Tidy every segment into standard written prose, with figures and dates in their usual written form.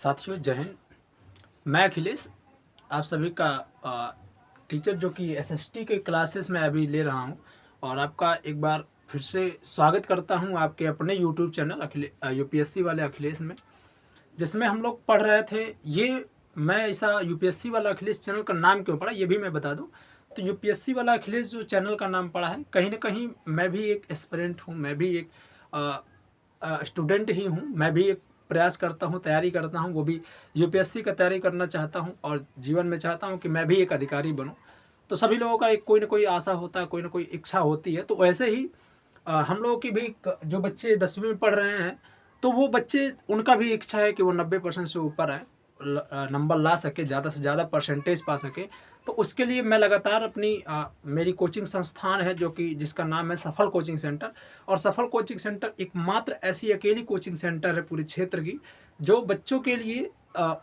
साथियों जय हिंद। मैं अखिलेश आप सभी का टीचर जो कि एसएसटी के क्लासेस में अभी ले रहा हूं और आपका एक बार फिर से स्वागत करता हूं आपके अपने यूट्यूब चैनल यूपीएससी वाले अखिलेश में, जिसमें हम लोग पढ़ रहे थे। ये मैं ऐसा यूपीएससी वाला अखिलेश चैनल का नाम क्यों पड़ा ये भी मैं बता दूं। तो यूपीएससी वाला अखिलेश जो चैनल का नाम पड़ा है, कहीं ना कहीं मैं भी एक एस्पिरेंट हूँ, मैं भी एक स्टूडेंट ही हूँ, मैं भी एक प्रयास करता हूँ, तैयारी करता हूँ, वो भी यूपीएससी का तैयारी करना चाहता हूँ और जीवन में चाहता हूँ कि मैं भी एक अधिकारी बनूँ। तो सभी लोगों का एक कोई ना कोई आशा होता है, कोई ना कोई इच्छा होती है। तो वैसे ही हम लोगों की भी जो बच्चे 10वीं में पढ़ रहे हैं, तो वो बच्चे उनका भी इच्छा है कि वो 90% से ऊपर आए, नंबर ला सके, ज़्यादा से ज़्यादा परसेंटेज पा सके। तो उसके लिए मैं लगातार अपनी मेरी कोचिंग संस्थान है जो कि जिसका नाम है सफल कोचिंग सेंटर। और सफल कोचिंग सेंटर एकमात्र ऐसी अकेली कोचिंग सेंटर है पूरे क्षेत्र की जो बच्चों के लिए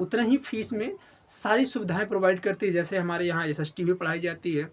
उतने ही फीस में सारी सुविधाएं प्रोवाइड करती है। जैसे हमारे यहाँ एसएसटी भी पढ़ाई जाती है,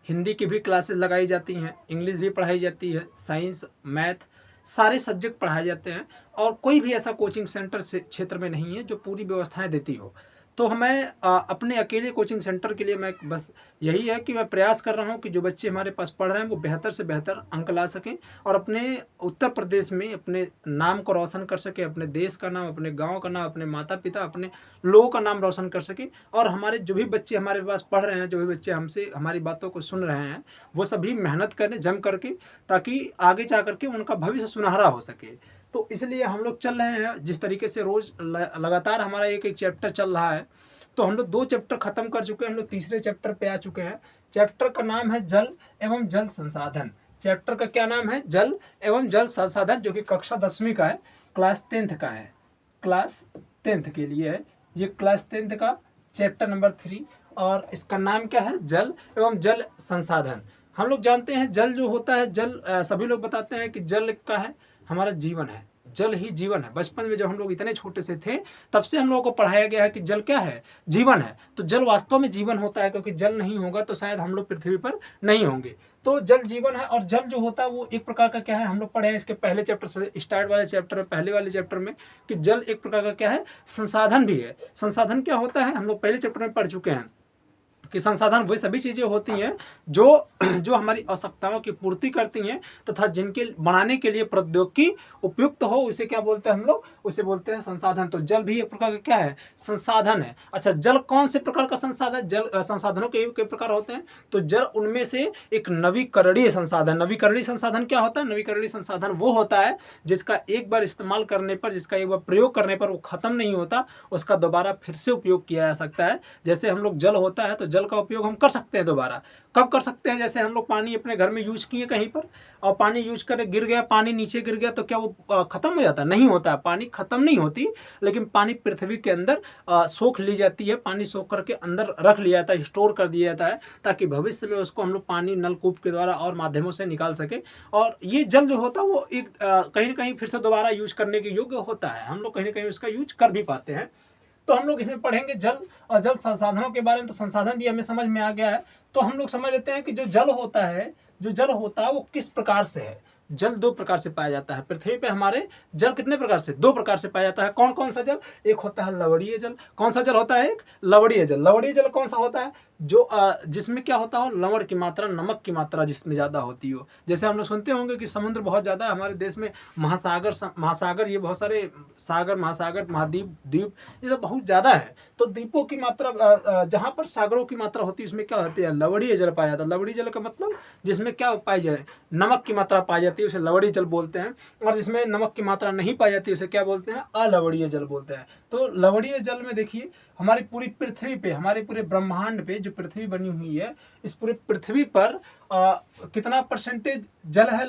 हिंदी की भी क्लासेस लगाई जाती हैं, इंग्लिश भी पढ़ाई जाती है, साइंस मैथ सारे सब्जेक्ट पढ़ाए जाते हैं। और कोई भी ऐसा कोचिंग सेंटर से क्षेत्र में नहीं है जो पूरी व्यवस्थाएं देती हो। तो हमें अपने अकेले कोचिंग सेंटर के लिए मैं बस यही है कि मैं प्रयास कर रहा हूं कि जो बच्चे हमारे पास पढ़ रहे हैं वो बेहतर से बेहतर अंक ला सकें और अपने उत्तर प्रदेश में अपने नाम को रोशन कर सके, अपने देश का नाम, अपने गांव का नाम, अपने माता पिता, अपने लोगों का नाम रोशन कर सके। और हमारे जो भी बच्चे हमारे पास पढ़ रहे हैं, जो भी बच्चे हमसे हमारी बातों को सुन रहे हैं, वो सभी मेहनत करें जम करके, ताकि आगे जा करके उनका भविष्य सुनहरा हो सके। तो इसलिए हम लोग चल रहे हैं जिस तरीके से रोज लगातार हमारा एक एक चैप्टर चल रहा है। तो हम लोग 2 चैप्टर खत्म कर चुके हैं, हम लोग तीसरे चैप्टर पे आ चुके हैं। चैप्टर का नाम है जल एवं जल संसाधन। चैप्टर का क्या नाम है? जल एवं जल संसाधन, जो कि कक्षा 10वीं का है, क्लास 10th का है, क्लास 10th के लिए है। ये क्लास 10th का चैप्टर नंबर 3 और इसका नाम क्या है? जल एवं जल संसाधन। हम लोग जानते हैं जल जो होता है, जल सभी लोग बताते हैं कि जल का है हमारा जीवन है, जल ही जीवन है। बचपन में जब हम लोग इतने छोटे से थे तब से हम लोगों को पढ़ाया गया है कि जल क्या है? जीवन है। तो जल वास्तव में जीवन होता है, क्योंकि जल नहीं होगा तो शायद हम लोग पृथ्वी पर नहीं होंगे। तो जल जीवन है। और जल जो होता है वो एक प्रकार का क्या है, हम लोग पढ़े हैं इसके पहले चैप्टर से, स्टार्ट वाले चैप्टर में, पहले वाले चैप्टर में, कि जल एक प्रकार का क्या है? संसाधन भी है। संसाधन क्या होता है हम लोग पहले चैप्टर में पढ़ चुके हैं कि संसाधन वही सभी चीज़ें होती हैं जो जो हमारी आवश्यकताओं की पूर्ति करती हैं तथा जिनके बनाने के लिए प्रौद्योगिकी उपयुक्त हो, उसे क्या बोलते हैं हम लोग? उसे बोलते हैं संसाधन। तो जल भी एक प्रकार का क्या है? संसाधन है। अच्छा, जल कौन से प्रकार का संसाधन? जल संसाधनों के कई प्रकार होते हैं। तो जल उनमें से एक नवीकरणीय संसाधन। नवीकरणीय संसाधन क्या होता है? नवीकरणीय संसाधन वो होता है जिसका एक बार इस्तेमाल करने पर, जिसका एक बार प्रयोग करने पर वो खत्म नहीं होता, उसका दोबारा फिर से उपयोग किया जा सकता है। जैसे हम लोग जल होता है तो जल का उपयोग हम कर सकते हैं दोबारा। कब कर सकते हैं? जैसे हम लोग पानी अपने घर में यूज किए कहीं पर और पानी यूज करे, गिर गया, पानी नीचे गिर गया, तो क्या वो खत्म हो जाता? नहीं होता। पानी खत्म नहीं होती, लेकिन पानी पृथ्वी के अंदर सोख ली जाती है। पानी सोख करके अंदर रख लिया जाता है, स्टोर कर दिया जाता है, ताकि भविष्य में उसको हम लोग पानी नलकूप के द्वारा और माध्यमों से निकाल सके। और ये जल जो होता है वो एक कहीं ना कहीं फिर से दोबारा यूज करने के योग्य होता है। हम लोग कहीं ना कहीं उसका यूज कर भी पाते हैं। तो हम लोग इसमें पढ़ेंगे जल और जल संसाधनों के बारे में। तो संसाधन भी हमें समझ में आ गया है। तो हम लोग समझ लेते हैं कि जो जल होता है, जो जल होता है वो किस प्रकार से है। जल 2 प्रकार से पाया जाता है पृथ्वी पे हमारे। जल कितने प्रकार से? 2 प्रकार से पाया जाता है। कौन कौन सा जल? एक होता है लवणीय जल। कौन सा जल होता है? एक लवणीय जल। लवणीय जल कौन सा होता है? जो जिसमें क्या होता हो, लवण की मात्रा, नमक की मात्रा जिसमें ज़्यादा होती हो। जैसे हम लोग सुनते होंगे कि समुद्र बहुत ज़्यादा है हमारे देश में, महासागर ये बहुत सारे सागर, महासागर, महाद्वीप, द्वीप, ये सब बहुत ज़्यादा है। तो द्वीपों की मात्रा, जहाँ पर सागरों की मात्रा होती है उसमें क्या होती है? लवणीय जल पाया जाता है। लवणीय जल का मतलब जिसमें क्या पाई जाए? नमक की मात्रा पाई जाती है, उसे लवणीय जल बोलते हैं। और जिसमें नमक की मात्रा नहीं पाई जाती उसे क्या बोलते हैं? अलवणीय जल बोलते हैं। तो लवणीय जल में देखिए हमारी पूरी पृथ्वी पे, हमारे पूरे ब्रह्मांड पे जो पृथ्वी बनी हुई है, इस पूरी पृथ्वी पर कितना परसेंटेज जल है?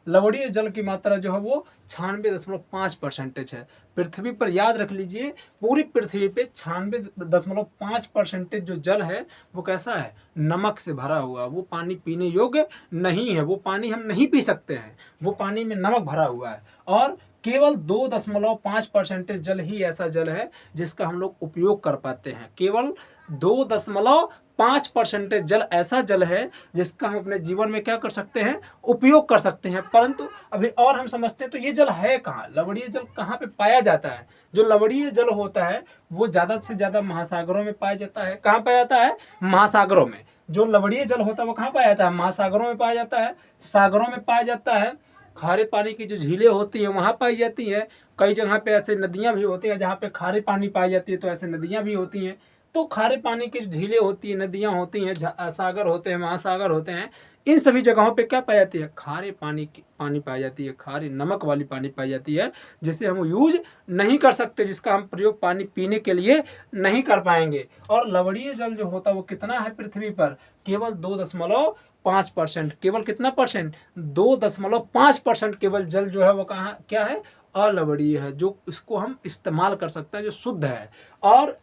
लवणीय जल की मात्रा जो है वो 96.5% है पृथ्वी पर। याद रख लीजिए, पूरी पृथ्वी पे 96.5% जो जल है वो कैसा है? नमक से भरा हुआ। वो पानी पीने योग्य नहीं है, वो पानी हम नहीं पी सकते हैं, वो पानी में नमक भरा हुआ है। और केवल 2.5% जल ही ऐसा जल है जिसका हम लोग उपयोग कर पाते हैं। केवल 2.5% जल ऐसा जल है जिसका हम अपने जीवन में क्या कर सकते हैं, उपयोग कर सकते हैं। परंतु अभी और हम समझते हैं तो ये जल है कहाँ, लवणीय जल कहाँ पे पाया जाता है। जो लवणीय जल होता है वो ज़्यादा से ज़्यादा महासागरों में पाया जाता है। कहाँ पाया जाता है, महासागरों में। जो लवणीय जल होता है वो कहाँ पाया जाता है, महासागरों में पाया जाता है, सागरों में पाया जाता है। खारे पानी की जो झीलें होती हैं वहाँ पाई जाती हैं। कई जगह पे ऐसे नदियाँ भी होती हैं जहाँ पे खारे पानी पाई जाती है, तो ऐसे नदियाँ भी होती हैं। तो खारे पानी की जो झीलें होती हैं, नदियाँ होती हैं, सागर होते हैं, महासागर होते हैं, इन सभी जगहों पे क्या पाई जाती है, खारे पानी की पानी पाई जाती है, खारे नमक वाली पानी पाई जाती है, जिसे हम यूज नहीं कर सकते, जिसका हम प्रयोग पानी पीने के लिए नहीं कर पाएंगे। और लवणीय जल जो होता है वो कितना है पृथ्वी पर, केवल 2.5%। केवल कितना परसेंट, 2.5% केवल जल जो है वो कहाँ क्या है, अलवणीय है, जो इसको हम इस्तेमाल कर सकते हैं, जो शुद्ध है। और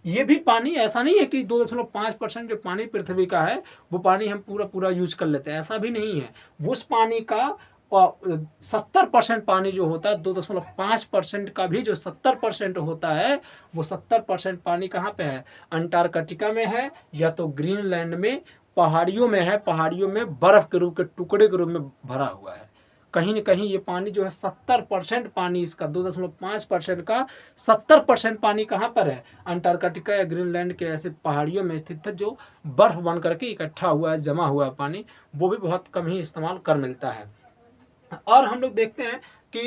ये भी पानी ऐसा नहीं है कि 2.5% जो पानी पृथ्वी का है वो पानी हम पूरा यूज कर लेते हैं, ऐसा भी नहीं है। वो उस पानी का 70% पानी जो होता है, 2.5% का भी जो 70% होता है, वो 70% पानी कहाँ पे है, अंटार्कटिका में है, या तो ग्रीनलैंड में पहाड़ियों में है। पहाड़ियों में बर्फ के रूप के टुकड़े के रूप में भरा हुआ है। कहीं न कहीं ये पानी जो है 70% पानी इसका, 2.5% का 70% पानी कहाँ पर है, अंटार्कटिका या ग्रीनलैंड के ऐसे पहाड़ियों में स्थित है, जो बर्फ बन करके इकट्ठा हुआ है, जमा हुआ है पानी, वो भी बहुत कम ही इस्तेमाल कर मिलता है। और हम लोग देखते हैं कि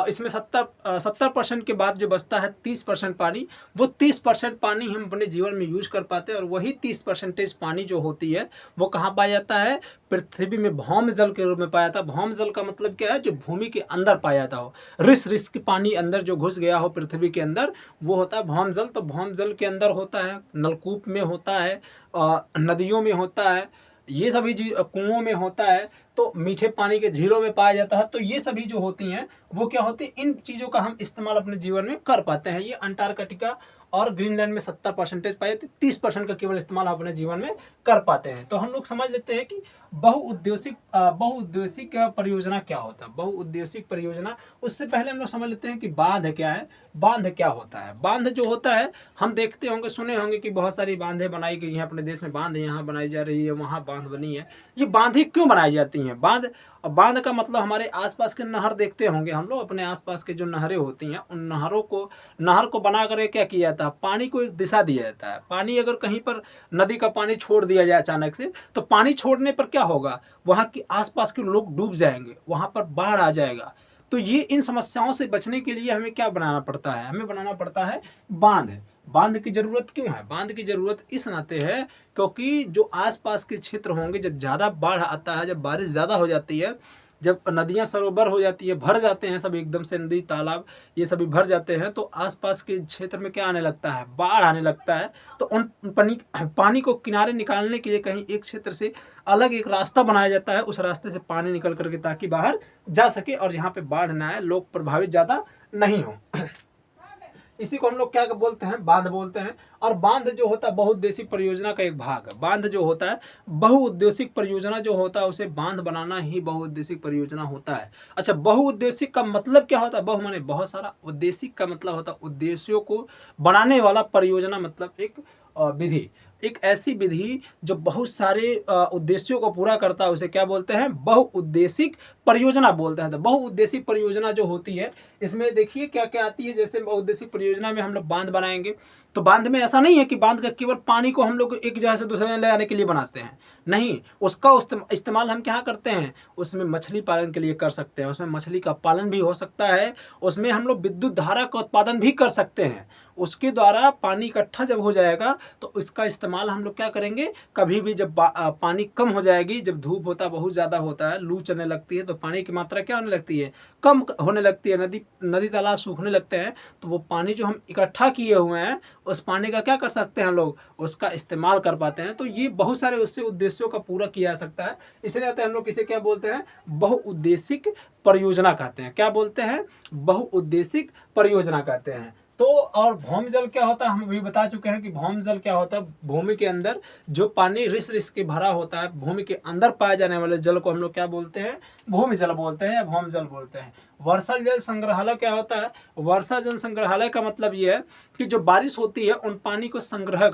इसमें 70% के बाद जो बचता है 30% पानी, वो 30% पानी हम अपने जीवन में यूज कर पाते हैं। और वही 30% पानी जो होती है वो कहाँ पाया जाता है, पृथ्वी में भौम जल के रूप में पाया जाता है। भौम जल का मतलब क्या है, जो भूमि के अंदर पाया जाता हो, रिस के पानी अंदर जो घुस गया हो पृथ्वी के अंदर, वो होता है भौम जल। तो भौम जल के अंदर होता है, नलकूप में होता है, नदियों में होता है, ये सभी कुओं में होता है, तो मीठे पानी के झीलों में पाया जाता है। तो ये सभी जो होती हैं वो क्या होती है, इन चीज़ों का हम इस्तेमाल अपने जीवन में कर पाते हैं। ये अंटार्कटिका और ग्रीनलैंड में 70% पाए जाते, 30% का केवल इस्तेमाल अपने जीवन में कर पाते हैं। तो हम लोग समझ लेते हैं कि बहुउद्देशिक परियोजना क्या होता है। बहुउद्देशिक परियोजना, उससे पहले हम लोग समझ लेते हैं कि बांध क्या है। बांध क्या होता है, बांध जो होता है, हम देखते होंगे, सुने होंगे कि बहुत सारी बांधें बनाई गई हैं अपने देश में। बांध यहाँ बनाई जा रही है, वहाँ बांध बनी है। ये बांधें क्यों बनाई जाती हैं, बांध का मतलब हमारे आसपास के नहर देखते होंगे हम लोग, अपने आसपास के जो नहरें होती हैं, उन नहर को बना कर क्या किया जाता है, पानी को एक दिशा दिया जाता है। पानी अगर कहीं पर नदी का पानी छोड़ दिया जाए अचानक से, तो पानी छोड़ने पर क्या होगा, वहाँ के आसपास के लोग डूब जाएंगे, वहाँ पर बाढ़ आ जाएगा। तो ये इन समस्याओं से बचने के लिए हमें क्या बनाना पड़ता है, हमें बनाना पड़ता है बांध। बांध की जरूरत क्यों है, बांध की जरूरत इस नाते है क्योंकि जो आसपास के क्षेत्र होंगे, जब ज़्यादा बाढ़ आता है, जब बारिश ज़्यादा हो जाती है, जब नदियाँ सरोवर हो जाती है, भर जाते हैं सब एकदम से, नदी तालाब ये सभी भर जाते हैं, तो आसपास के क्षेत्र में क्या आने लगता है, बाढ़ आने लगता है। तो उन पानी को किनारे निकालने के लिए कहीं एक क्षेत्र से अलग एक रास्ता बनाया जाता है, उस रास्ते से पानी निकल करके ताकि बाहर जा सके और यहाँ पे बाढ़ ना आए, लोग प्रभावित ज़्यादा नहीं हो। इसी को हम लोग क्या बोलते हैं, बांध बोलते हैं। और बांध जो होता है बहुउद्देशिक परियोजना का एक भाग है। बांध जो होता है, बहुउद्देशिक परियोजना जो होता है, उसे बांध बनाना ही बहुउद्देशिक परियोजना होता है। अच्छा, बहुउद्देशिक का मतलब क्या होता है, बहु माने बहुत सारा, उद्देशिक का मतलब होता है उद्देश्यों को बनाने वाला, परियोजना मतलब एक विधि, एक ऐसी विधि जो बहुत सारे उद्देश्यों को पूरा करता है, उसे क्या बोलते हैं, बहुउद्देशिक परियोजना बोलते हैं। तो बहुउद्देशिक परियोजना जो होती है, इसमें देखिए क्या क्या आती है। जैसे बहुउद्देशिक परियोजना में हम लोग बांध बनाएंगे, तो बांध में ऐसा नहीं है कि बांध का केवल पानी को हम लोग एक जगह से दूसरे जगह ले जाने के लिए बनाते हैं, नहीं, उसका इस्तेमाल हम क्या करते हैं, उसमें मछली पालन के लिए कर सकते हैं, उसमें मछली का पालन भी हो सकता है, उसमें हम लोग विद्युत धारा का उत्पादन भी कर सकते हैं। उसके द्वारा पानी इकट्ठा जब हो जाएगा तो इसका इस्तेमाल हम लोग क्या करेंगे, कभी भी जब पानी कम हो जाएगी, जब धूप होता बहुत ज़्यादा होता है, लू चलने लगती है, तो पानी की मात्रा क्या होने लगती है, कम होने लगती है, नदी तालाब सूखने लगते हैं, तो वो पानी जो हम इकट्ठा किए हुए हैं, उस पानी का क्या कर सकते हैं हम लोग, उसका इस्तेमाल कर पाते हैं। तो ये बहुत सारे उससे उद्देश्यों का पूरा किया जा सकता है। इसलिए हम लोग इसे क्या बोलते हैं, बहुउद्देशिक परियोजना कहते हैं। क्या बोलते हैं, बहुउद्देशिक परियोजना कहते हैं। तो और भौम जल क्या होता है, हम अभी बता चुके हैं कि भौम जल क्या होता है, भूमि के अंदर जो पानी रिस के भरा होता है, भूमि के अंदर पाए जाने वाले जल को हम लोग क्या बोलते हैं, भूमि जल बोलते हैं या भौम जल बोलते हैं। वर्षा जल संग्रहालय क्या होता है? वर्षा जल संग्रहालय का मतलब ये है कि जो बारिश होती है उन पानी को संग्रह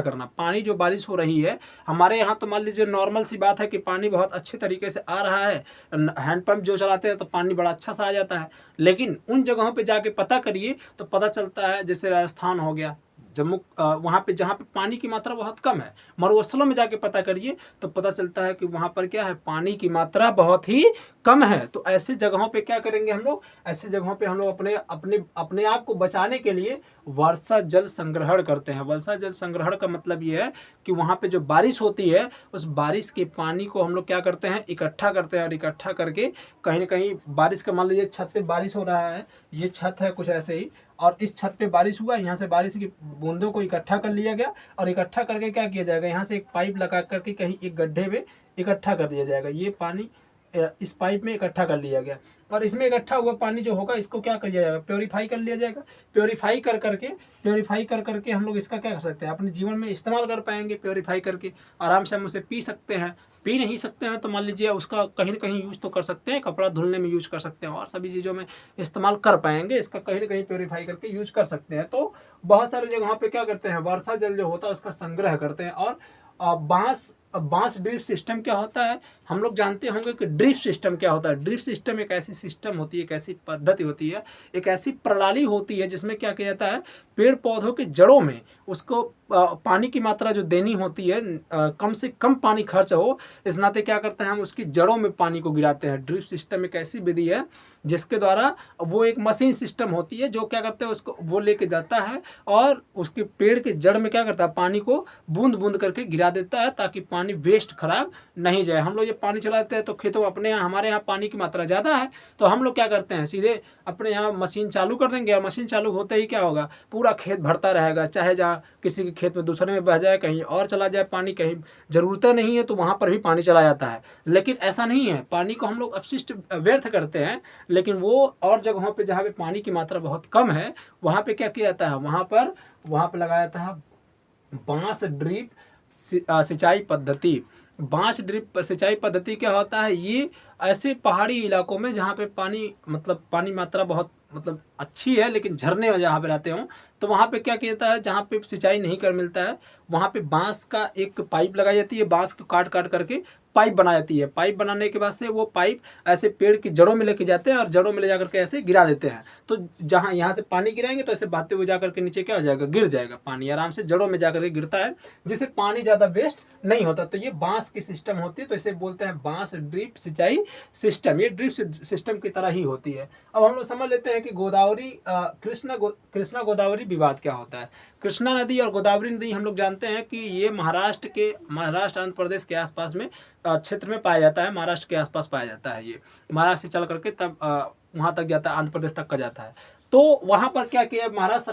करना। पानी जो बारिश हो रही है हमारे यहाँ, तो मान लीजिए नॉर्मल सी बात है कि पानी बहुत अच्छे तरीके से आ रहा है, हैंडपंप जो चलाते हैं तो पानी बड़ा अच्छा सा आ जाता है। लेकिन उन जगहों पे जाके पता करिए तो पता चलता है, जैसे राजस्थान हो गया, जम्मू, वहाँ पे जहाँ पे पानी की मात्रा बहुत कम है, मरुस्थलों में जाके पता करिए तो पता चलता है कि वहाँ पर क्या है, पानी की मात्रा बहुत ही कम है। तो ऐसी जगहों पे क्या करेंगे हम लोग? ऐसी जगहों पे हम लोग अपने अपने अपने आप को बचाने के लिए वर्षा जल संग्रहण करते हैं। वर्षा जल संग्रहण का मतलब ये है कि वहाँ पे जो बारिश होती है उस बारिश के पानी को हम लोग क्या करते हैं, इकट्ठा करते हैं, और इकट्ठा करके कहीं ना कहीं बारिश का, मान लीजिए छत पे बारिश हो रहा है, ये छत है कुछ ऐसे ही, और इस छत पे बारिश हुआ, यहाँ से बारिश की बूंदों को इकट्ठा कर लिया गया, और इकट्ठा करके क्या किया जाएगा, यहाँ से एक पाइप लगा करके कहीं एक गड्ढे में इकट्ठा कर दिया जाएगा। ये पानी इस पाइप में इकट्ठा कर लिया गया, और इसमें इकट्ठा हुआ पानी जो होगा इसको क्या कर दिया जाएगा, प्योरीफाई कर लिया जाएगा। प्योरीफाई कर करके हम लोग इसका क्या कर सकते हैं, अपने जीवन में इस्तेमाल कर पाएंगे। प्योरीफाई करके आराम से हम उसे पी सकते हैं। पी नहीं सकते हैं तो मान लीजिए उसका कहीं ना कहीं यूज़ तो कर सकते हैं, कपड़ा धुलने में यूज़ कर सकते हैं, और सभी चीज़ों में इस्तेमाल कर पाएंगे। इसका कहीं ना कहीं प्योरीफाई करके यूज़ कर सकते हैं। तो बहुत सारी जगहों पे क्या करते हैं, वर्षा जल जो होता है उसका संग्रह करते हैं। और बांस ड्रिप सिस्टम क्या होता है, हम लोग जानते होंगे कि ड्रिप सिस्टम क्या होता है। ड्रिप सिस्टम एक ऐसी सिस्टम होती है, एक ऐसी पद्धति होती है, एक ऐसी प्रणाली होती है जिसमें क्या किया जाता है, पेड़ पौधों के जड़ों में उसको पानी की मात्रा जो देनी होती है, कम से कम पानी खर्च हो, इस नाते क्या करते हैं, हम उसकी जड़ों में पानी को गिराते हैं। ड्रिप सिस्टम एक ऐसी विधि है जिसके द्वारा, वो एक मशीन सिस्टम होती है जो क्या करते हैं, उसको वो लेके जाता है और उसके पेड़ के जड़ में क्या करता है, पानी को बूंद बूंद करके गिरा देता है, ताकि पानी वेस्ट खराब नहीं जाए। हम लोग ये पानी चलाते हैं तो खेतों, अपने यहाँ, हमारे यहाँ पानी की मात्रा ज़्यादा है, तो हम लोग क्या करते हैं, सीधे अपने यहाँ मशीन चालू कर देंगे, और मशीन चालू होते ही क्या होगा, पूरा खेत भरता रहेगा। चाहे जहाँ किसी के खेत में दूसरे में बह जाए, कहीं और चला जाए पानी, कहीं ज़रूरतें नहीं है तो वहाँ पर भी पानी चला जाता है। लेकिन ऐसा नहीं है, पानी को हम लोग अपशिष्ट व्यर्थ करते हैं, लेकिन वो और जगहों पे जहाँ पे पानी की मात्रा बहुत कम है, वहाँ पे क्या किया जाता है, वहाँ पर लगाया जाता है बांस ड्रिप सिंचाई पद्धति। बांस ड्रिप सिंचाई पद्धति क्या होता है, ये ऐसे पहाड़ी इलाकों में जहाँ पे पानी, मतलब पानी मात्रा बहुत मतलब अच्छी है, लेकिन झरने जहाँ पे रहते हों, तो वहाँ पे क्या किया जाता है, जहाँ पे सिंचाई नहीं कर मिलता है, वहाँ पे बांस का एक पाइप लगाई जाती है, बांस को काट काट करके पाइप बना जाती है। पाइप बनाने के बाद से वो पाइप ऐसे पेड़ की जड़ों में लेके जाते हैं, और जड़ों में ले जाकर के ऐसे गिरा देते हैं। तो जहाँ यहाँ से पानी गिराएंगे तो ऐसे बहते हुए जाकर के नीचे क्या हो जाएगा, गिर जाएगा, पानी आराम से जड़ों में जाकर के गिरता है, जिससे पानी ज़्यादा वेस्ट नहीं होता। तो ये बांस की सिस्टम होती है, तो इसे बोलते हैं बांस ड्रिप सिंचाई सिस्टम। ये ड्रिप सिस्टम की तरह ही होती है। अब हम लोग समझ लेते हैं कि गोदावरी कृष्णा गोदावरी विवाद क्या होता है। कृष्णा नदी और गोदावरी नदी हम लोग जानते हैं कि ये महाराष्ट्र आंध्र प्रदेश के आसपास में क्षेत्र में पाया जाता है, महाराष्ट्र के आसपास पाया जाता है। ये महाराष्ट्र से चल करके तब वहाँ तक जाता है, आंध्र प्रदेश तक का जाता है। तो वहाँ पर क्या किया, महाराष्ट्र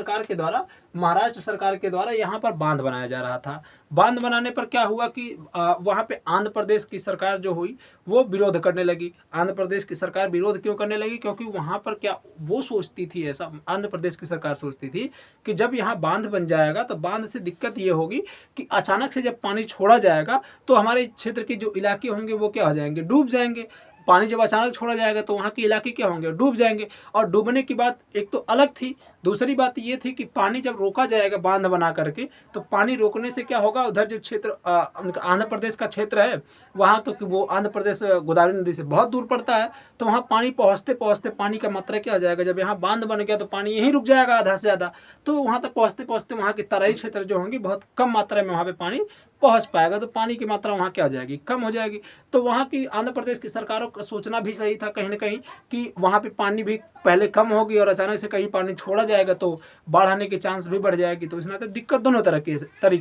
सरकार के द्वारा यहाँ पर बांध बनाया जा रहा था। बांध बनाने पर क्या हुआ कि वहाँ पे आंध्र प्रदेश की सरकार जो हुई वो विरोध करने लगी। आंध्र प्रदेश की सरकार विरोध क्यों करने लगी, क्योंकि वहाँ पर क्या वो सोचती थी, ऐसा आंध्र प्रदेश की सरकार सोचती थी कि जब यहाँ बांध बन जाएगा तो बांध से दिक्कत ये होगी कि अचानक से जब पानी छोड़ा जाएगा तो हमारे क्षेत्र के जो इलाके होंगे वो क्या हो जाएंगे, डूब जाएंगे। पानी जब अचानक छोड़ा जाएगा तो वहाँ के इलाके क्या होंगे, डूब जाएंगे। और डूबने की बात एक तो अलग थी, दूसरी बात ये थी कि पानी जब रोका जाएगा बांध बना करके, तो पानी रोकने से क्या होगा, उधर जो क्षेत्र आंध्र प्रदेश का क्षेत्र है वहाँ, क्योंकि वो आंध्र प्रदेश गोदावरी नदी से बहुत दूर पड़ता है, तो वहाँ पानी पहुँचते पहुँचते पानी का मात्रा क्या हो जाएगा, जब यहाँ बांध बन गया तो पानी यहीं रुक जाएगा आधा से ज़्यादा, तो वहाँ तक पहुँचते पहुँचते वहाँ की तराई क्षेत्र जो होंगी बहुत कम मात्रा में वहाँ पे पानी पहुँच पाएगा, तो पानी की मात्रा वहाँ क्या हो जाएगी, कम हो जाएगी। तो वहाँ की आंध्र प्रदेश की सरकारों का सोचना भी सही था कहीं ना कहीं कि वहाँ पे पानी भी पहले कम होगी और अचानक से कहीं पानी छोड़ा जाएगा तो बाढ़ आने के चांस भी बढ़ जाएगी। तो इसमें तो दिक्कत दोनों तरीके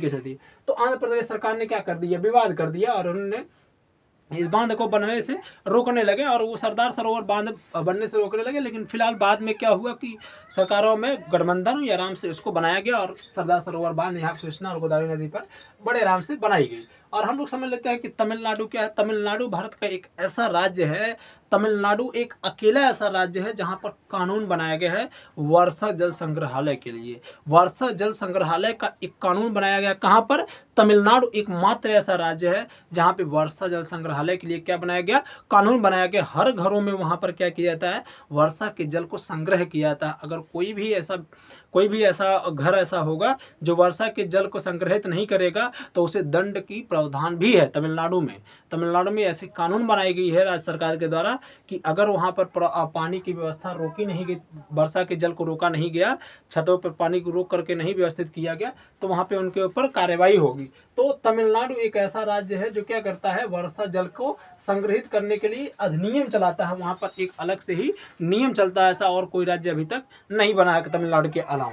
से थी। तो आंध्र प्रदेश सरकार ने क्या कर दिया, विवाद कर दिया, और उन्होंने इस बांध को बनने से रोकने लगे, और वो सरदार सरोवर बांध बनने से रोकने लगे। लेकिन फिलहाल बाद में क्या हुआ कि सरकारों में गठबंधन हुई, आराम से उसको बनाया गया, और सरदार सरोवर बांध यहाँ कृष्णा और गोदावरी नदी पर बड़े आराम से बनाई गई। और हम लोग समझ लेते हैं कि तमिलनाडु क्या है। तमिलनाडु भारत का एक ऐसा राज्य है, तमिलनाडु एक अकेला ऐसा राज्य है जहाँ पर कानून बनाया गया है वर्षा जल संग्रहालय के लिए। वर्षा जल संग्रहालय का एक कानून बनाया गया कहाँ पर? तमिलनाडु एकमात्र ऐसा राज्य है जहाँ पे वर्षा जल संग्रहालय के लिए क्या बनाया गया? कानून बनाया गया। हर घरों में वहाँ पर क्या किया जाता है? वर्षा के जल को संग्रह किया जाता है। अगर कोई भी ऐसा घर ऐसा होगा जो वर्षा के जल को संग्रहित नहीं करेगा तो उसे दंड की प्रावधान भी है तमिलनाडु में। तमिलनाडु में ऐसी कानून बनाई गई है राज्य सरकार के द्वारा कि अगर वहाँ पर पानी की व्यवस्था रोकी नहीं गई, वर्षा के जल को रोका नहीं गया, छतों पर पानी को रोक करके नहीं व्यवस्थित किया गया, तो वहाँ पे उनके ऊपर कार्रवाई होगी। तो तमिलनाडु एक ऐसा राज्य है जो क्या करता है? वर्षा जल को संग्रहित करने के लिए अधिनियम चलाता है। वहाँ पर एक अलग से ही नियम चलता है, ऐसा और कोई राज्य अभी तक नहीं बना है तमिलनाडु के अलावा।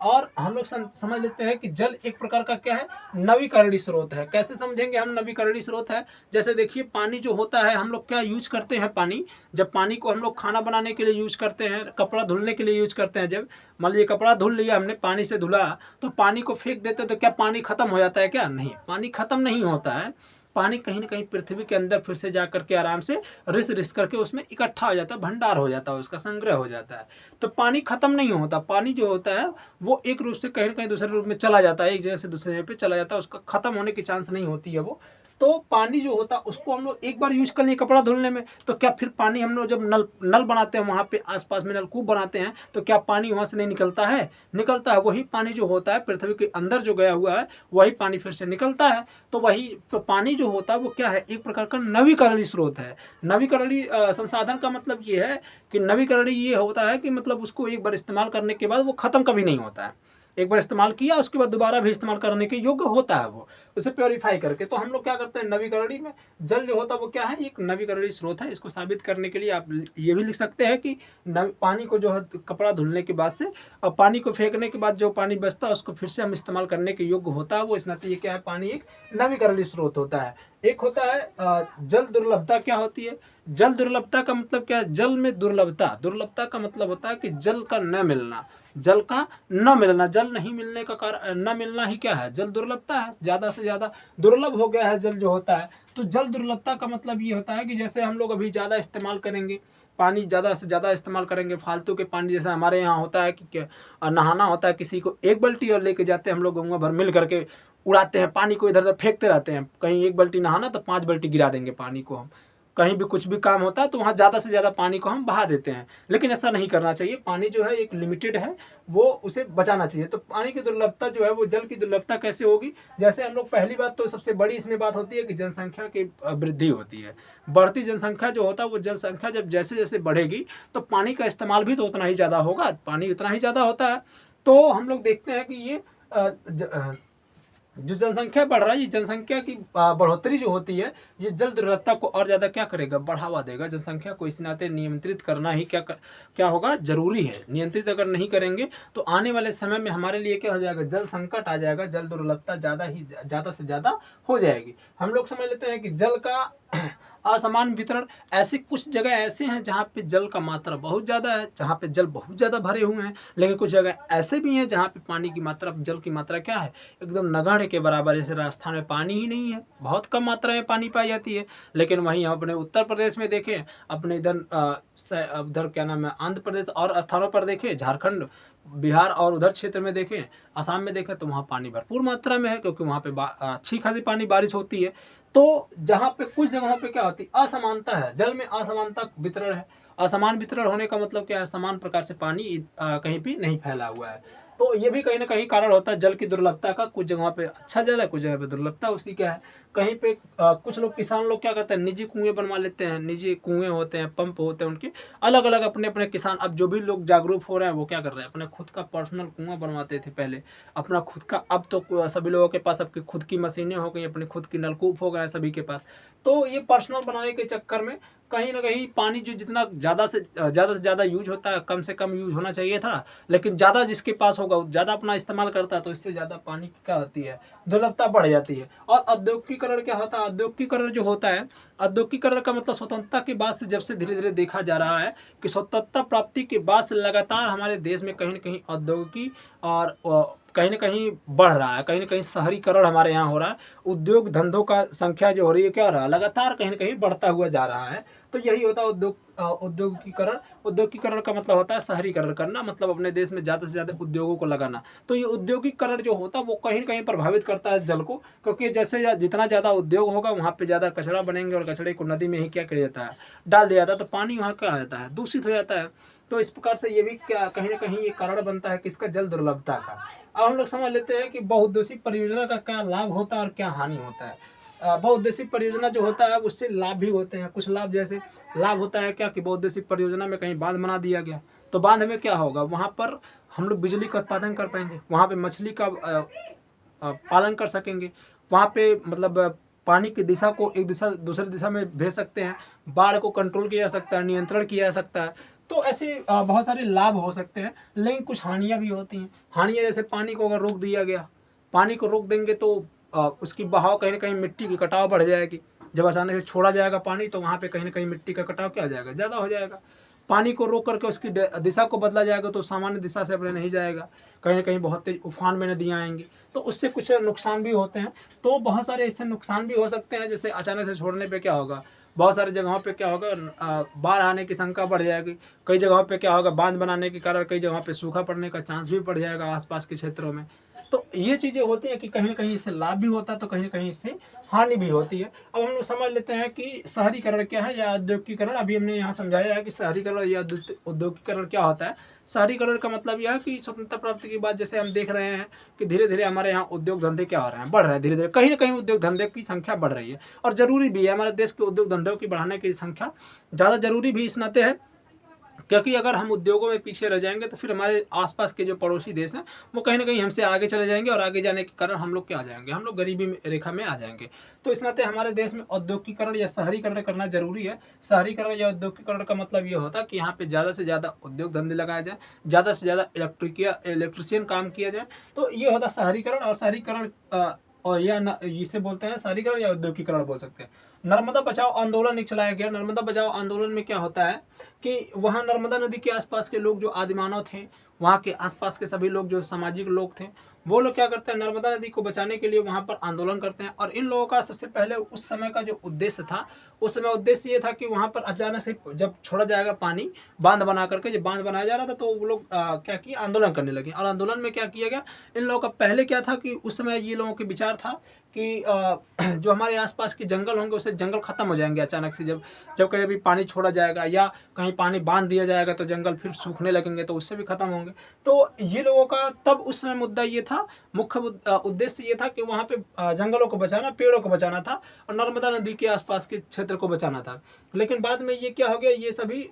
और हम लोग समझ लेते हैं कि जल एक प्रकार का क्या है? नवीकरणीय स्रोत है। कैसे समझेंगे हम नवीकरणीय स्रोत है? जैसे देखिए पानी जो होता है, हम लोग क्या यूज करते हैं पानी? जब पानी को हम लोग खाना बनाने के लिए यूज करते हैं, कपड़ा धुलने के लिए यूज करते हैं, जब मान लीजिए कपड़ा धुल लिया हमने, पानी से धुला, तो पानी को फेंक देते हैं तो क्या पानी खत्म हो जाता है क्या? नहीं, पानी खत्म नहीं होता है। पानी कहीं ना कहीं पृथ्वी के अंदर फिर से जा करके आराम से रिस रिस करके उसमें इकट्ठा हो जाता है, भंडार हो जाता है, उसका संग्रह हो जाता है। तो पानी खत्म नहीं होता। पानी जो होता है वो एक रूप से कहीं ना कहीं दूसरे रूप में चला जाता है, एक जगह से दूसरे जगह पे चला जाता है, उसका खत्म होने की चांस नहीं होती है वो। तो पानी जो होता है उसको हम लोग एक बार यूज कर लिए कपड़ा धुलने में, तो क्या फिर पानी हम लोग जब नल बनाते हैं, वहाँ पे आसपास में नलकूप बनाते हैं, तो क्या पानी वहाँ से नहीं निकलता है? निकलता है। वही पानी जो होता है पृथ्वी के अंदर जो गया हुआ है, वही पानी फिर से निकलता है। तो वही पानी जो होता है वो क्या है? एक प्रकार का नवीकरणीय स्रोत है। नवीकरणीय संसाधन का मतलब ये है कि नवीकरणीय ये होता है कि मतलब उसको एक बार इस्तेमाल करने के बाद वो खत्म कभी नहीं होता है। एक बार इस्तेमाल किया उसके बाद दोबारा भी इस्तेमाल करने के योग्य होता है वो, उसे प्योरीफाई करके। तो हम लोग क्या करते हैं? नवीकरणीय में जल जो होता है वो क्या है? एक नवीकरणीय स्रोत है। इसको साबित करने के लिए आप ये भी लिख सकते हैं कि पानी को जो है कपड़ा धुलने के बाद से और पानी को फेंकने के बाद जो पानी बचता है उसको फिर से हम इस्तेमाल करने के योग्य होता है वो। इस नाते ये क्या है? पानी एक नवीकरणीय स्रोत होता है। एक होता है जल दुर्लभता। क्या होती है जल दुर्लभता? का मतलब क्या है? जल में दुर्लभता। दुर्लभता का मतलब होता है कि जल का न मिलना, जल का न मिलना। जल नहीं मिलने का कारण न मिलना ही क्या है? जल दुर्लभता है। ज़्यादा से ज़्यादा दुर्लभ हो गया है जल जो होता है। तो जल दुर्लभता का मतलब ये होता है कि जैसे हम लोग अभी ज़्यादा इस्तेमाल करेंगे, पानी ज़्यादा से ज़्यादा इस्तेमाल करेंगे, फालतू के पानी। जैसे हमारे यहाँ होता है कि नहाना होता है, किसी को एक बाल्टी और लेके जाते हैं हम लोग गंगा भर मिल करके, उड़ाते हैं पानी को, इधर उधर फेंकते रहते हैं। कहीं एक बाल्टी नहाना तो 5 बाल्टी गिरा देंगे पानी को हम। कहीं भी कुछ भी काम होता है तो वहाँ ज़्यादा से ज़्यादा पानी को हम बहा देते हैं, लेकिन ऐसा नहीं करना चाहिए। पानी जो है एक लिमिटेड है, वो उसे बचाना चाहिए। तो पानी की दुर्लभता जो है वो जल की दुर्लभता कैसे होगी? जैसे हम लोग पहली बात तो सबसे बड़ी इसमें बात होती है कि जनसंख्या की वृद्धि होती है। बढ़ती जनसंख्या जो होता है वो जनसंख्या जब जैसे जैसे बढ़ेगी तो पानी का इस्तेमाल भी तो उतना ही ज़्यादा होगा, पानी उतना ही ज़्यादा होता है। तो हम लोग देखते हैं कि ये जो जनसंख्या बढ़ रहा है, ये जनसंख्या की बढ़ोतरी जो होती है, ये जल दुर्लभता को और ज़्यादा क्या करेगा? बढ़ावा देगा। जनसंख्या को इस नाते नियंत्रित करना ही क्या होगा? जरूरी है। नियंत्रित अगर नहीं करेंगे तो आने वाले समय में हमारे लिए क्या हो जाएगा? जल संकट आ जाएगा, जल दुर्लभता ज़्यादा से ज़्यादा हो जाएगी। हम लोग समझ लेते हैं कि जल का असमान वितरण। ऐसे कुछ जगह ऐसे हैं जहाँ पे जल का मात्रा बहुत ज़्यादा है, जहाँ पे जल बहुत ज़्यादा भरे हुए हैं, लेकिन कुछ जगह ऐसे भी हैं जहाँ पे पानी की मात्रा, जल की मात्रा क्या है? एकदम नगण्य के बराबर। जैसे राजस्थान में पानी ही नहीं है, बहुत कम मात्रा में पानी पाई जाती है। लेकिन वहीं हम अपने उत्तर प्रदेश में देखें, अपने इधर क्या नाम है, आंध्र प्रदेश और स्थानों पर देखें, झारखंड, बिहार और उधर क्षेत्र में देखें, असम में देखें, तो वहाँ पानी भरपूर मात्रा में है, क्योंकि वहाँ पे अच्छी खासी पानी बारिश होती है। तो जहाँ पे कुछ जगहों पे क्या होती है? असमानता है, जल में असमानता वितरण है। असमान वितरण होने का मतलब क्या है? समान प्रकार से पानी कहीं भी नहीं फैला हुआ है। तो ये भी कहीं ना कहीं कारण होता है जल की दुर्लभता का। कुछ जगहों पे अच्छा जल है, कुछ जगह पे दुर्लभता उसी का है। कहीं पे कुछ लोग, किसान लोग क्या करते हैं? निजी कुएं बनवा लेते हैं। निजी कुएं होते हैं, पंप होते हैं उनके अलग अलग, अपने अपने किसान। अब जो भी लोग जागरूक हो रहे हैं वो क्या कर रहे हैं? अपने खुद का पर्सनल कुआं बनवाते थे पहले, अपना खुद का। अब तो सभी लोगों के पास आपकी खुद की मशीनें हो गई, अपने खुद की नलकूप हो गए सभी के पास। तो ये पर्सनल बनाने के चक्कर में कहीं ना कहीं पानी जो जितना ज़्यादा से ज़्यादा यूज होता है, कम से कम यूज होना चाहिए था। लेकिन ज़्यादा जिसके पास होगा होगा ज़्यादा अपना इस्तेमाल करता है तो इससे ज़्यादा पानी की क्या होती है, दुर्लभता बढ़ जाती है। और औद्योगिकीकरण क्या होता है, औद्योगिकीकरण जो होता है, औद्योगिकीकरण का मतलब स्वतंत्रता के बाद से जब से धीरे धीरे देखा जा रहा है कि स्वतंत्रता प्राप्ति के बाद से लगातार हमारे देश में कहीं न कहीं औद्योगिकी और कहीं न कहीं बढ़ रहा है, कहीं न कहीं शहरीकरण हमारे यहाँ हो रहा है। उद्योग धंधों का संख्या जो हो रही है क्या हो रहा है, लगातार कहीं न कहीं बढ़ता हुआ जा रहा है। तो यही होता है औद्योगिकीकरण। औद्योगिकीकरण का मतलब होता है शहरीकरण करना, मतलब अपने देश में ज़्यादा से ज़्यादा उद्योगों को लगाना। तो ये औद्योगिकीकरण जो होता है वो कहीं न कहीं प्रभावित करता है जल को, क्योंकि जैसे जितना ज़्यादा उद्योग होगा वहाँ पे ज़्यादा कचरा बनेंगे और कचरे को नदी में ही क्या किया जाता है, डाल दिया जाता है, तो पानी वहाँ क्या हो जाता है, दूषित हो जाता है। तो इस प्रकार से ये भी क्या कहीं न कहीं ये कारण बनता है कि इसका जल दुर्लभता का। अब हम लोग समझ लेते हैं कि बहुउद्देशीय परियोजना का क्या लाभ होता है और क्या हानि होता है। बहुउद्देशीय परियोजना जो होता है उससे लाभ भी होते हैं। कुछ लाभ जैसे लाभ होता है क्या कि बहुउद्देशीय परियोजना में कहीं बांध बना दिया गया तो बांध में क्या होगा, वहाँ पर हम लोग बिजली का उत्पादन कर पाएंगे, वहाँ पे मछली का पालन कर सकेंगे, वहाँ पे मतलब पानी की दिशा को एक दिशा दूसरी दिशा में भेज सकते हैं, बाढ़ को कंट्रोल किया जा सकता है, नियंत्रण किया जा सकता है। तो ऐसे बहुत सारे लाभ हो सकते हैं, लेकिन कुछ हानियाँ भी होती हैं। हानियाँ जैसे पानी को अगर रोक दिया गया, पानी को रोक देंगे तो उसकी बहाव कहीं ना कहीं मिट्टी की कटाव बढ़ जाएगी। जब अचानक से छोड़ा जाएगा पानी तो वहाँ पे कहीं ना कहीं मिट्टी का कटाव क्या हो जाएगा, ज़्यादा हो जाएगा। पानी को रोक करके उसकी दिशा को बदला जाएगा तो सामान्य दिशा से अपने नहीं जाएगा, कहीं ना कहीं बहुत तेज उफान में नदियाँ आएंगी, तो उससे कुछ नुकसान भी होते हैं। तो बहुत सारे इससे नुकसान भी हो सकते हैं, जैसे अचानक से छोड़ने पे क्या होगा, बहुत सारी जगहों पे क्या होगा, बाढ़ आने की शंका बढ़ जाएगी। कई जगहों पे क्या होगा, बांध बनाने के कारण कई जगहों पे सूखा पड़ने का चांस भी बढ़ जाएगा आसपास के क्षेत्रों में। तो ये चीज़ें होती हैं कि कहीं ना कहीं इससे लाभ भी होता है तो कहीं ना कहीं इससे हानि भी होती है। अब हम लोग समझ लेते हैं कि शहरीकरण क्या है या औद्योगिकीकरण। अभी हमने यहाँ समझाया है कि शहरीकरण या औद्योगिकीकरण क्या होता है। शहरीकरण का मतलब यह है कि स्वतंत्रता प्राप्ति के बाद जैसे हम देख रहे हैं कि धीरे धीरे हमारे यहाँ उद्योग धंधे क्या हो रहे हैं, बढ़ रहे हैं, धीरे धीरे कहीं ना कहीं उद्योग धंधे की संख्या बढ़ रही है और ज़रूरी भी है। हमारे देश के उद्योग धंधों की बढ़ाने की संख्या ज़्यादा जरूरी भी इस नाते है क्योंकि अगर हम उद्योगों में पीछे रह जाएंगे तो फिर हमारे आसपास के जो पड़ोसी देश हैं वो कहीं ना कहीं हमसे आगे चले जाएंगे और आगे जाने के कारण हम लोग क्या आ जाएंगे, हम लोग गरीबी रेखा में आ जाएंगे। तो इस नाते हमारे देश में औद्योगिकीकरण या शहरीकरण करना जरूरी है। शहरीकरण या औद्योगिकीकरण का मतलब ये होता है कि यहाँ पे ज़्यादा से ज़्यादा उद्योग धंधे लगाए जाए, ज़्यादा से ज़्यादा इलेक्ट्रिशियन काम किया जाए, तो ये होता है शहरीकरण। और शहरीकरण और या इसे बोलते हैं शहरीकरण या औद्योगिकीकरण बोल सकते हैं। नर्मदा बचाओ आंदोलन एक चलाया गया। नर्मदा बचाओ आंदोलन में क्या होता है कि वहाँ नर्मदा नदी के आसपास के लोग जो आदिमानव थे, वहाँ के आसपास के सभी लोग जो सामाजिक लोग थे, वो लोग क्या करते हैं, नर्मदा नदी को बचाने के लिए वहाँ पर आंदोलन करते हैं। और इन लोगों का सबसे पहले उस समय का जो उद्देश्य था, उस समय उद्देश्य ये था कि वहाँ पर अचानक से जब छोड़ा जाएगा पानी, बांध बना करके जब बांध बनाया जा रहा था तो वो लोग क्या किए, आंदोलन करने लगे। और आंदोलन में क्या किया गया, इन लोगों का पहले क्या था कि उस समय ये लोगों के विचार था कि जो हमारे आसपास के जंगल होंगे उससे जंगल खत्म हो जाएंगे अचानक से। जब जब कहीं भी पानी छोड़ा जाएगा या कहीं पानी बांध दिया जाएगा तो जंगल फिर सूखने लगेंगे, तो उससे भी खत्म होंगे। तो ये लोगों का तब उस समय मुद्दा ये था, मुख्य उद्देश्य ये था कि वहाँ पे जंगलों को बचाना, पेड़ों को बचाना था और नर्मदा नदी के आसपास के क्षेत्र को बचाना था। लेकिन बाद में ये क्या हो गया, ये सभी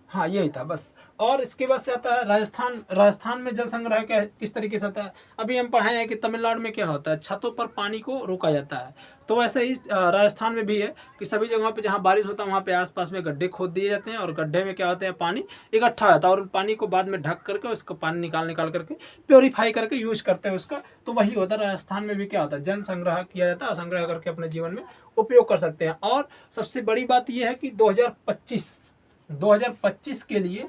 हाँ यही था बस। और इसके बाद से आता है राजस्थान। राजस्थान में जल संग्रह क्या किस तरीके से होता है, अभी हम पढ़े हैं कि तमिलनाडु में क्या होता है, छतों पर पानी को रोका जाता है। तो वैसे ही राजस्थान में भी है कि सभी जगहों पे जहाँ बारिश होता है वहाँ पे आसपास में गड्ढे खोद दिए जाते हैं और गड्ढे में क्या होते हैं, पानी इकट्ठा होता है और पानी को बाद में ढक करके उसको पानी निकाल करके प्योरीफाई करके यूज करते हैं उसका। तो वही होता है, राजस्थान में भी क्या होता है, जल संग्रह किया जाता है और संग्रह करके अपने जीवन में उपयोग कर सकते हैं। और सबसे बड़ी बात यह है कि 2025 के लिए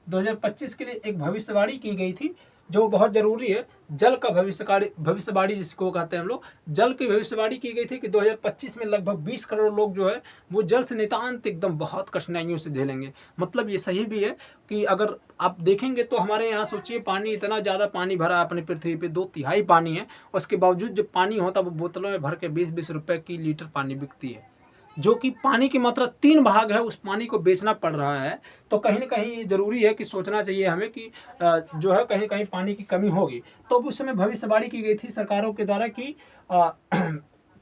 2025 के लिए एक भविष्यवाणी की गई थी जो बहुत जरूरी है। जल का भविष्यवाणी जिसको कहते हैं हम लोग, जल की भविष्यवाणी की गई थी कि 2025 में लगभग 20 करोड़ लोग जो है वो जल से नितांत एकदम बहुत कठिनाइयों से झेलेंगे। मतलब ये सही भी है कि अगर आप देखेंगे तो हमारे यहाँ सोचिए पानी इतना ज़्यादा पानी भरा है अपनी पृथ्वी पे, 2/3 पानी है, उसके बावजूद जो पानी होता है वो बोतलों में भर के 20-20 रुपए की लीटर पानी बिकती है, जो कि पानी की मात्रा 3 भाग है, उस पानी को बेचना पड़ रहा है। तो कहीं ना कहीं ये ज़रूरी है कि सोचना चाहिए हमें कि जो है कहीं कहीं पानी की कमी होगी। तो उस समय भविष्यवाणी की गई थी सरकारों के द्वारा कि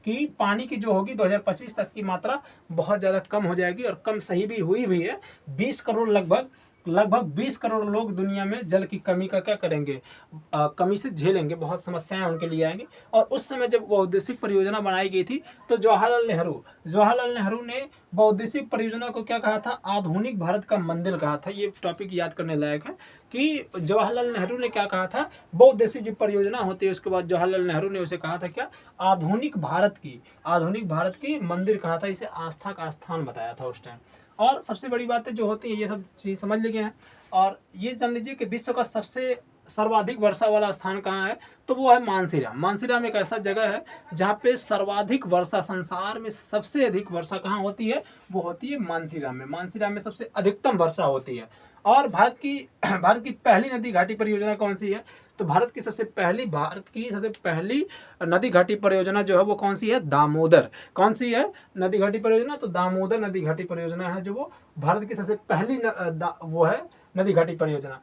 कि पानी की जो होगी 2025 तक की मात्रा बहुत ज़्यादा कम हो जाएगी और कम सही भी हुई है। 20 करोड़ लगभग लगभग 20 करोड़ लोग दुनिया में जल की कमी का क्या करेंगे, कमी से झेलेंगे, बहुत समस्याएं उनके लिए आएंगी। और उस समय जब बहुउद्देशिक परियोजना बनाई गई थी तो जवाहरलाल नेहरू ने बहुउद्देशिक परियोजना को क्या कहा था, आधुनिक भारत का मंदिर कहा था। ये टॉपिक याद करने लायक है कि जवाहरलाल नेहरू ने क्या कहा था, बहुउद्देशिक जो परियोजना होती है उसके बाद जवाहरलाल नेहरू ने उसे कहा था क्या, आधुनिक भारत की मंदिर कहा था, इसे आस्था का स्थान बताया था उस टाइम। और सबसे बड़ी बातें जो होती हैं ये सब चीज़ समझ लीजिए हैं। और ये जान लीजिए कि विश्व का सबसे सर्वाधिक वर्षा वाला स्थान कहाँ है, तो वो है मानसीराम। मानसीराम एक ऐसा जगह है जहाँ पे सर्वाधिक वर्षा, संसार में सबसे अधिक वर्षा कहाँ होती है, वो होती है मानसीराम में। मानसीराम में सबसे अधिकतम वर्षा होती है। और भारत की पहली नदी घाटी परियोजना कौन सी है, तो भारत की सबसे पहली नदी घाटी परियोजना जो है वो कौन सी है, दामोदर। कौन सी है नदी घाटी परियोजना, तो दामोदर नदी घाटी परियोजना है जो वो भारत की सबसे पहली वो है नदी घाटी परियोजना।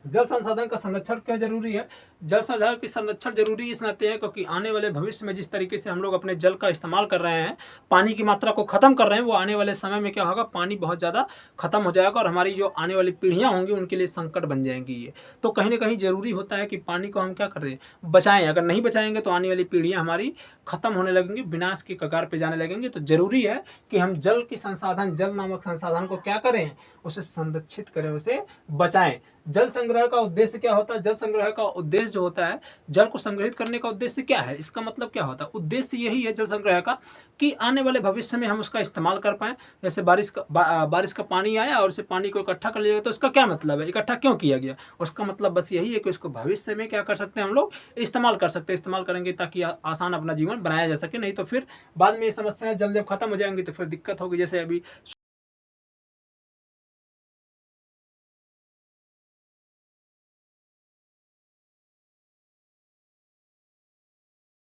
जल संसाधन का संरक्षण क्यों जरूरी है, जल संसाधन की संरक्षण जरूरी इस नाते है क्योंकि आने वाले भविष्य में जिस तरीके से हम लोग अपने जल का इस्तेमाल कर रहे हैं, पानी की मात्रा को खत्म कर रहे हैं, वो आने वाले समय में क्या होगा, पानी बहुत ज़्यादा खत्म हो जाएगा और हमारी जो आने वाली पीढ़ियाँ होंगी उनके लिए संकट बन जाएंगी ये। तो कहीं ना कहीं जरूरी होता है कि पानी को हम क्या करें, बचाएं। अगर नहीं बचाएंगे तो आने वाली पीढ़ियाँ हमारी खत्म होने लगेंगी, विनाश की कगार पे जाने लगेंगे। तो जरूरी है कि हम जल की संसाधन, जल नामक संसाधन को क्या करें, उसे संरक्षित करें, उसे बचाएं। जल संग्रह का उद्देश्य क्या होता है, जल संग्रह का उद्देश्य जो होता है, जल को संग्रहित करने का उद्देश्य क्या है, इसका मतलब क्या होता है, उद्देश्य यही है जल संग्रह का कि आने वाले भविष्य में हम उसका इस्तेमाल कर पाएं। जैसे बारिश का पानी आया और उसे पानी को इकट्ठा कर लिया गया, तो उसका क्या मतलब है, इकट्ठा क्यों किया गया, उसका मतलब बस यही है कि उसको भविष्य में क्या कर सकते हैं, हम लोग इस्तेमाल कर सकते हैं। इस्तेमाल करेंगे ताकि आसान अपना जीवन बनाया जा सके, नहीं तो फिर बाद में ये समस्याएं जल जब खत्म हो जाएंगी तो फिर दिक्कत होगी। जैसे अभी